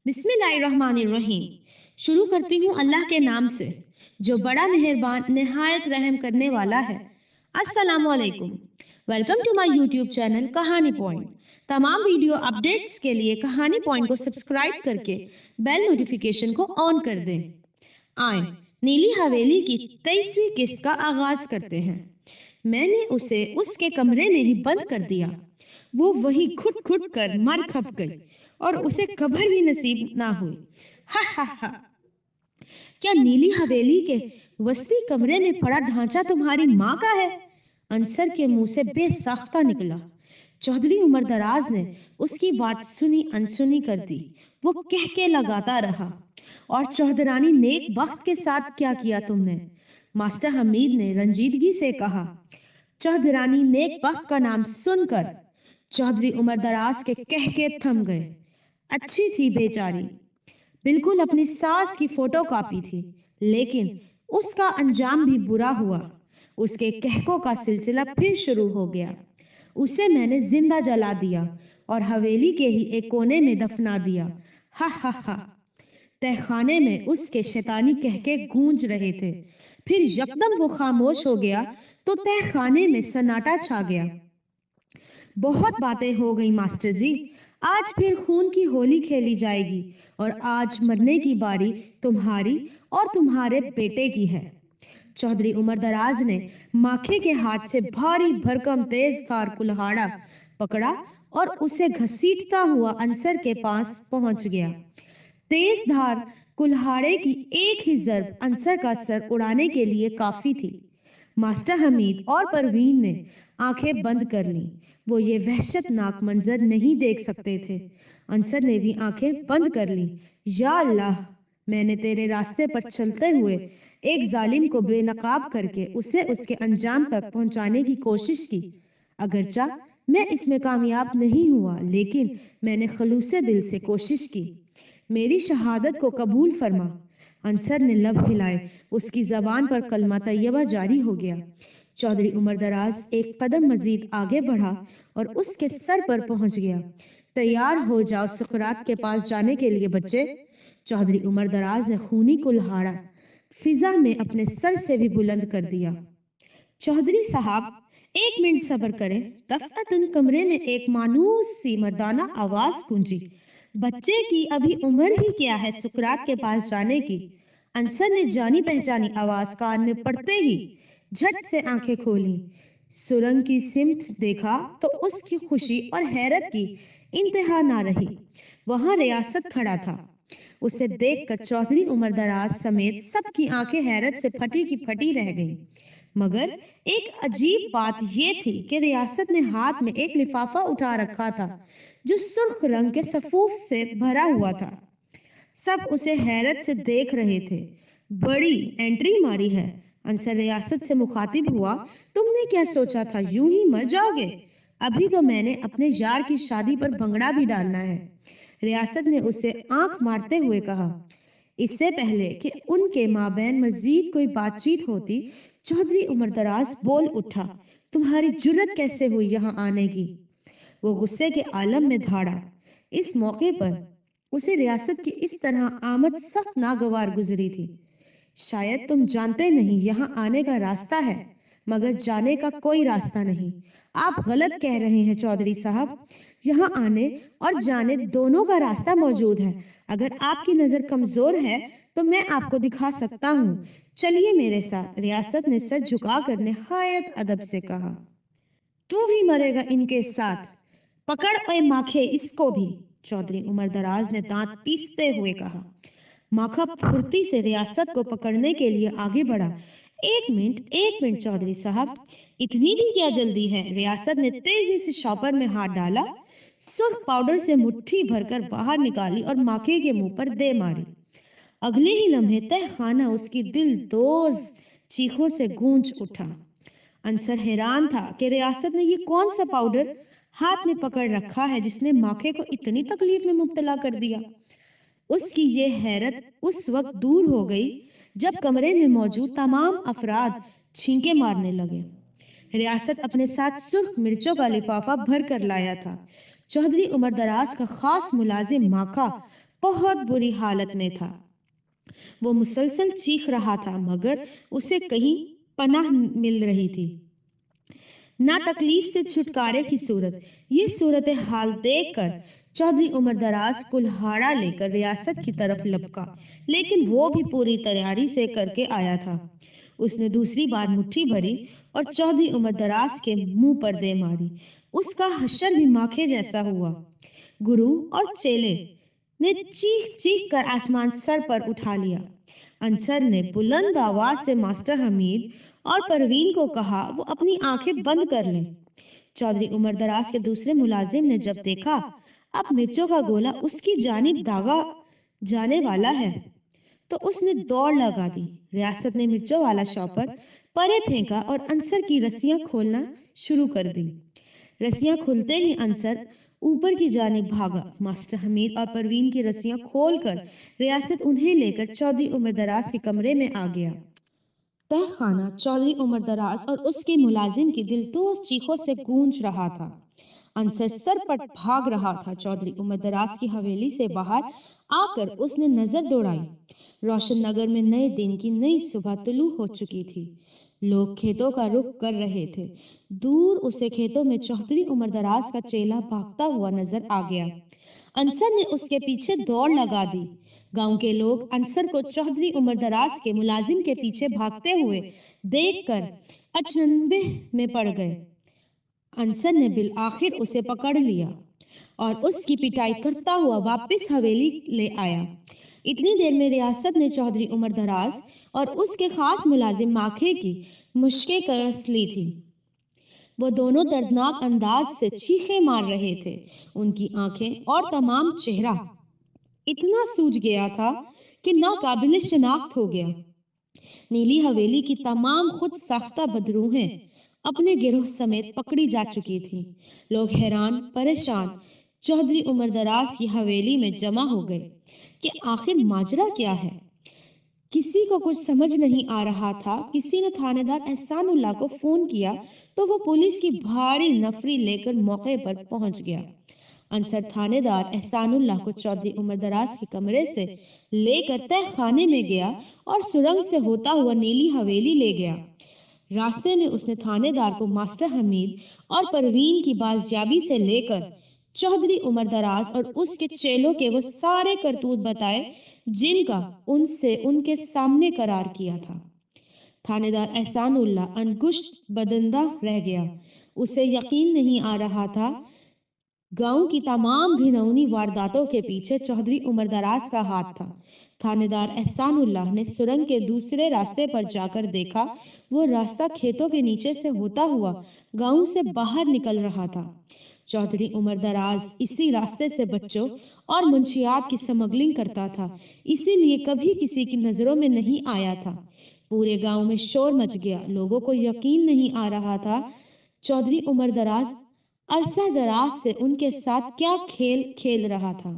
बिस्मिल्लाहिर्रहमानिर्रहीम। शुरू करती हूँ अल्लाह के नाम से जो बड़ा मेहरबान निहायत रहम करने वाला है। अस्सलामु अलैकुम। Welcome to my YouTube channel Kahani point. तमाम वीडियो अपडेट्स के लिए कहानी पॉइंट को सब्सक्राइब करके बेल नोटिफिकेशन को ऑन कर दें। आए नीली हवेली की 23वीं किस्त का आगाज करते हैं। मैंने उसे उसके कमरे में ही बंद कर दिया। वो वही घुट घुट कर मर खप गई और उसे कब्र भी नसीब ना हुई। हा हा हा। क्या नीली हवेली के वस्ती कमरे में पड़ा ढांचा तुम्हारी माँ का है? अंसर के मुंह से बेसाख्ता निकला। चौधरी उमर दराज ने उसकी बात सुनी अनसुनी कर दी। वो कह के लगाता रहा, और चौधरानी नेक बख्त के साथ क्या किया तुमने? मास्टर हमीद ने रंजीदगी से कहा। चौधरानी नेक बख्त का नाम सुनकर चौधरी उमर दराज के कह के थम गए। अच्छी थी बेचारी, बिल्कुल अपनी सास की फोटो कॉपी थी, लेकिन उसका अंजाम भी बुरा हुआ। उसके कहकों का सिलसिला फिर शुरू हो गया। उसे मैंने जिंदा जला दिया और हवेली के ही एक कोने में दफना दिया। हा हा हा। तहखाने में उसके शैतानी कहके गूंज रहे थे। फिर यकदम वो खामोश हो गया तो तहखाने में सन्नाटा छा गया। बहुत बातें हो गई मास्टर जी। आज फिर खून की होली खेली जाएगी और आज मरने की बारी तुम्हारी और तुम्हारे बेटे की है। चौधरी उमर दराज ने माखे के हाथ से भारी भरकम तेज धार कुल्हाड़ा पकड़ा और उसे घसीटता हुआ अंसर के पास पहुंच गया। तेज धार कुल्हाड़े की एक ही जर्ब अंसर का सर उड़ाने के लिए काफी थी। मास्टर हमीद और परवीन ने आंखें बंद कर लीं। वो ये वहशतनाक मंजर नहीं देख सकते थे। अंसर ने भी आंखें बंद कर लीं। या अल्लाह, मैंने तेरे रास्ते पर चलते हुए एक जालिम को बेनकाब करके उसे उसके अंजाम तक पहुंचाने की कोशिश की। अगरचा मैं इसमें कामयाब नहीं हुआ, लेकिन मैंने खलूसे दिल से कोशिश की। मेरी शहादत को कबूल फरमा। अंसर ने लब हिलाए। उसकी जबान पर कलमा तैयबा जारी हो गया। चौधरी उमर दराज एक कदम मजीद आगे बढ़ा और उसके सर पर पहुंच गया। तैयार हो जाओ सुकरात के पास जाने के लिए बच्चे। चौधरी उमर दराज ने खूनी कुल्हाड़ा फिजा में अपने सर से भी बुलंद कर दिया। चौधरी साहब, एक मिनट सब्र करें। दफअतन कमरे में एक मानूस सी मर्दाना आवाज गूंजी। बच्चे की अभी उम्र ही क्या है सुकरात के पास जाने की? अंसर ने जानी पहचानी आवाज कान में पड़ते ही झट से आंखें खोली। सुरंग की सिमत देखा तो उसकी खुशी और हैरत की इंतहा ना रही। वहां रियासत खड़ा था। उसे देखकर चौधरी उमर दराज समेत सबकी आंखें हैरत से फटी की फटी रह गईं। मगर एक अजीब बात यह थी कि रियासत ने हाथ में एक लिफाफा उठा रखा था जो सुर्ख रंग के सफूफ से भरा हुआ था। सब उसे हैरत से देख रहे थे। बड़ी एंट्री मारी है। अंसर रियासत से मुखातिब हुआ। तुमने क्या सोचा था यूं ही मर जाओगे? अभी तो मैंने अपने यार की शादी पर भंगड़ा भी डालना है। रियासत ने उसे आंख मारते हुए कहा। इससे पहले कि उनके माबैन मजीद कोई बातचीत होती, चौधरी उमर दराज बोल उठा। तुम्हारी जुर्रत कैसे हुई यहाँ आने की? वो गुस्से के आलम में धाड़ा। इस मौके पर उसे रियासत की इस तरह आमद सख्त नागवार गुजरी थी। शायद तुम जानते नहीं, यहाँ आने का रास्ता है मगर जाने का कोई रास्ता नहीं। आप गलत कह रहे हैं चौधरी साहब। यहाँ आने और जाने दोनों का रास्ता मौजूद है। अगर आपकी नजर कमजोर है तो मैं आपको दिखा सकता हूँ। चलिए मेरे साथ। रियासत ने सर झुकाकर निहायत अदब से कहा। तू भी मरेगा इनके साथ। पकड़ ओए माखे इसको भी। चौधरी उमर दराज ने दांत पीसते हुए कहा। माखा फुर्ती से रियासत को पकड़ने के लिए आगे बढ़ा। एक मिनट चौधरी साहब, इतनी भी क्या जल्दी है? रियासत ने तेजी से शॉपर में हाथ डाला, सुर्ख पाउडर से मुट्ठी भरकर बाहर निकाली और माखे के मुंह पर दे मारी। अगले ही लम्हे तहखाना उसकी दिल दोज चीखों से गूंज उठा। अंसर हैरान था कि रियासत ने ये कौन सा पाउडर हाथ में पकड़ रखा है जिसने माखे को इतनी तकलीफ में मुब्तला कर दिया। उसकी ये हैरत उस वक्त दूर हो गई जब कमरे में मौजूद तमाम अफराद छींके मारने लगे। रियासत अपने साथ सुर्ख मिर्चों का लिफाफा भर कर लाया था। चौधरी उमर दराज का खास मुलाजिम माखा بہت بری حالت میں تھا۔ وہ مسلسل چیخ رہا تھا مگر اسے کہیں پناہ مل رہی تھی، نہ تکلیف سے چھٹکارے کی صورت۔ یہ صورتحال دیکھ کر چودھری عمر دراز کلہاڑا لے کر ریاست کی طرف لپکا، لیکن وہ بھی پوری تیاری سے کر کے آیا تھا۔ اس نے دوسری بار مٹھی بھری اور چودھری عمر دراز کے منہ پر دے ماری۔ اس کا حشر بھی ماکھے جیسا ہوا۔ گرو اور چیلے نے چیخ چیخ کر آسمان سر پر اٹھا لیا۔ انصر نے بلند آواز سے ماسٹر حمید اور پروین کو کہا وہ اپنی آنکھیں بند کر لیں۔ چودھری عمر دراز کے دوسرے ملازم نے جب دیکھا اب مرچوں کا گولا اس کی جانب داغا جانے والا ہے تو اس نے دوڑ لگا دی۔ ریاست نے مرچوں والا شاپر پرے پھینکا اور انصر کی رسیاں کھولنا شروع کر دی۔ رسیاں کھلتے ہی انصر اوپر کی جانب بھاگا۔ ماسٹر حمید اور پروین کی رسیاں کھول کر ریاست انہیں لے کر چودھری عمر دراز کے کمرے میں آ گیا۔ تہ خانہ چودھری عمر دراز اور اس کے ملازم کی دلتوز چیخوں سے گونج رہا تھا۔ انصر سرپٹ بھاگ رہا تھا۔ چودھری عمر دراز کی حویلی سے باہر آ کر اس نے نظر دوڑائی۔ روشن نگر میں نئے دن کی نئی صبح طلوع ہو چکی تھی۔ لوگ کھیتوں کا رخ کر رہے تھے۔ دور اسے کھیتوں میں چودھری عمر دراز کا چیلا بھاگتا ہوا نظر آ گیا۔ انصر نے اس کے پیچھے دوڑ لگا دی۔ گاؤں کے لوگ انصر کو چودھری عمر دراز کے ملازم کے پیچھے بھاگتے ہوئے دیکھ کر اچنبھے میں پڑ گئے۔ انصر نے بالآخر اسے پکڑ لیا اور اس کی پٹائی کرتا ہوا واپس حویلی لے آیا۔ اتنی دیر میں ریاست نے چودھری عمر دراز اور اس کے خاص ملازم ماکھے کی مشقیں کس لی تھی۔ وہ دونوں دردناک انداز سے چیخیں مار رہے تھے۔ ان کی آنکھیں اور تمام چہرہ اتنا سوج گیا تھا کہ ناقابل شناخت ہو گیا۔ نیلی حویلی کی تمام خود ساختہ بدروہیں اپنے گروہ سمیت پکڑی جا چکی تھی۔ لوگ حیران پریشان چودھری عمر دراز کی حویلی میں جمع ہو گئے کہ آخر ماجرا کیا ہے۔ کسی کو کچھ سمجھ نہیں آ رہا تھا۔ کسی نے تھانے دار احسان اللہ کو فون کیا تو وہ پولیس کی بھاری نفری لے کر موقع پر پہنچ گیا۔ انصر تھانے دار احسان اللہ کو چودھری عمر دراز کے کمرے سے لے کر تہ خانے میں گیا اور سرنگ سے ہوتا ہوا نیلی حویلی لے گیا۔ راستے میں اس نے تھانے دار کو ماسٹر حمید اور پروین کی بازیابی سے لے کر چودھری عمر دراز اور اس کے چیلوں کے وہ سارے کرتوت بتائے جن کا ان کے سامنے قرار کیا تھا۔ تھانے دار احسان اللہ انگشت بدندہ رہ گیا۔ اسے یقین نہیں آ رہا تھا گاؤں کی تمام گھناؤنی وارداتوں کے پیچھے چودھری عمر دراز کا ہاتھ تھا۔ تھانے دار احسان اللہ نے سرنگ کے دوسرے راستے پر جا کر دیکھا، وہ راستہ کھیتوں کے نیچے سے ہوتا ہوا گاؤں سے باہر نکل رہا تھا۔ چودھری عمر دراز اسی راستے سے بچوں اور منشیات کی سمگلنگ کرتا تھا، اسی لیے کبھی کسی کی نظروں میں نہیں آیا تھا۔ پورے گاؤں میں شور مچ گیا۔ لوگوں کو یقین نہیں آ رہا تھا چودھری عمر دراز عرصہ دراز سے ان کے ساتھ کیا کھیل کھیل رہا تھا،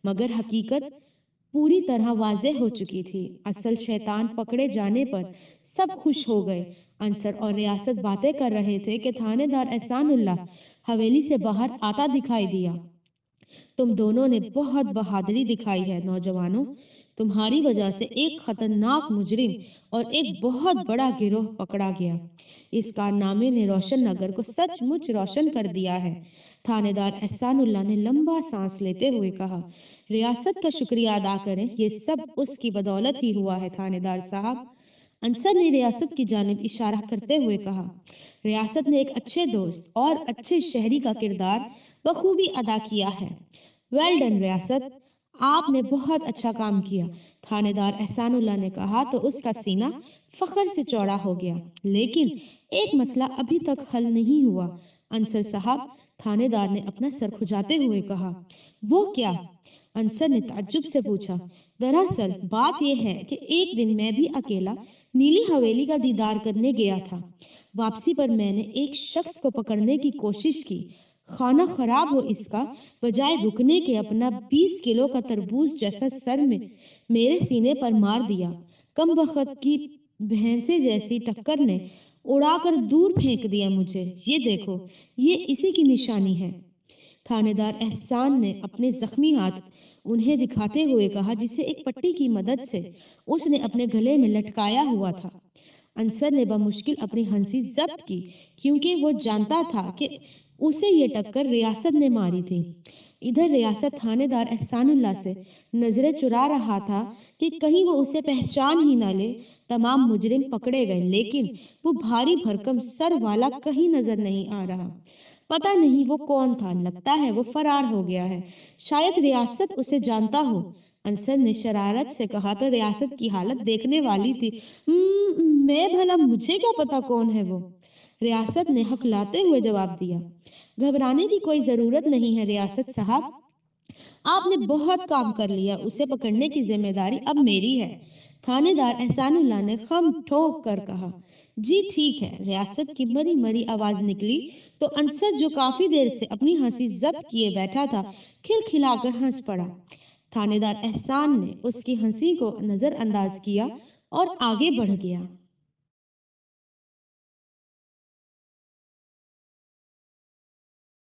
مگر حقیقت پوری طرح واضح ہو چکی تھی۔ اصل شیطان پکڑے جانے پر سب خوش ہو گئے۔ انصر اور ریاست باتیں کر رہے تھے کہ تھانے دار احسان اللہ حویلی سے باہر آتا دکھائی دیا۔ تم دونوں نے بہت بہادری دکھائی ہے نوجوانوں، تمہاری وجہ سے ایک خطرناک مجرم اور ایک بہت بڑا گروہ پکڑا گیا۔ اس کارنامے نے روشن نگر کو سچ مچ روشن کر دیا ہے۔ تھانے دار احسان اللہ نے لمبا سانس لیتے ہوئے کہا، ریاست کا شکریہ ادا کریں، یہ سب اس کی بدولت ہی ہوا ہے تھانے دار صاحب۔ انصر نے ریاست کی جانب اشارہ کرتے ہوئے کہا، ریاست نے ایک اچھے دوست اور اچھے شہری کا کردار بخوبی ادا کیا ہے۔ ویل ڈن ریاست، آپ نے بہت اچھا کام کیا۔ تھانے دار احسان اللہ نے کہا تو اس کا سینہ فخر سے چوڑا ہو گیا۔ لیکن ایک مسئلہ ابھی تک حل نہیں ہوا انصر صاحب، تھانے دار نے اپنا سر کھجاتے ہوئے کہا۔ وہ کیا؟ انصر نے تعجب سے پوچھا۔ دراصل بات یہ ہے کہ ایک دن میں بھی اکیلا نیلی حویلی کا دیدار کرنے گیا تھا۔ واپسی پر میں نے ایک شخص کو پکڑنے کی کوشش کی، خانہ خراب ہو اس کا، بجائے رکنے کے اپنا 20 کلو کا تربوز جیسا سر میں میرے سینے پر مار دیا۔ کم بخت کی بھینسے جیسی ٹکر نے اڑا کر دور پھینک دیا مجھے۔ یہ دیکھو، یہ اسی کی نشانی ہے۔ تھانے دار احسان نے اپنے زخمی ہاتھ उन्हें दिखाते हुए कहा, जिसे एक पट्टी की मदद से उसने अपने गले में लटकाया हुआ था। अंसर ने बमुश्किल अपनी हंसी जब्त की, क्योंकि वो जानता था कि उसे ये टक्कर रियासत ने मारी थी। इधर रियासत थानेदार एहसानुल्लाह से नजरें चुरा रहा था कि कहीं वो उसे पहचान ही ना ले। तमाम मुजरिम पकड़े गए, लेकिन वो भारी भरकम सर वाला कहीं नजर नहीं आ रहा। पता नहीं वो कौन था, लगता है वो फरार हो गया है। शायद रियासत उसे जानता हो। अंसर ने शरारत से कहा तो रियासत की हालत देखने वाली थी। मैं भला, मुझे क्या पता कौन है वो?" रियासत ने हकलाते हुए जवाब दिया। "घबराने की कोई जरूरत नहीं है रियासत साहब, आपने बहुत काम कर लिया, उसे पकड़ने की जिम्मेदारी अब मेरी है।" थानेदार एहसानुल्लाह ने खम ठोक कर कहा। "जी ठीक है।" रियासत की मरी मरी आवाज निकली तो अंसर, जो काफी देर से अपनी हंसी जब्त किए बैठा था, खिलखिलाकर हंस पड़ा। थानेदार एहसान ने उसकी हंसी को नजरअंदाज किया और आगे बढ़ गया।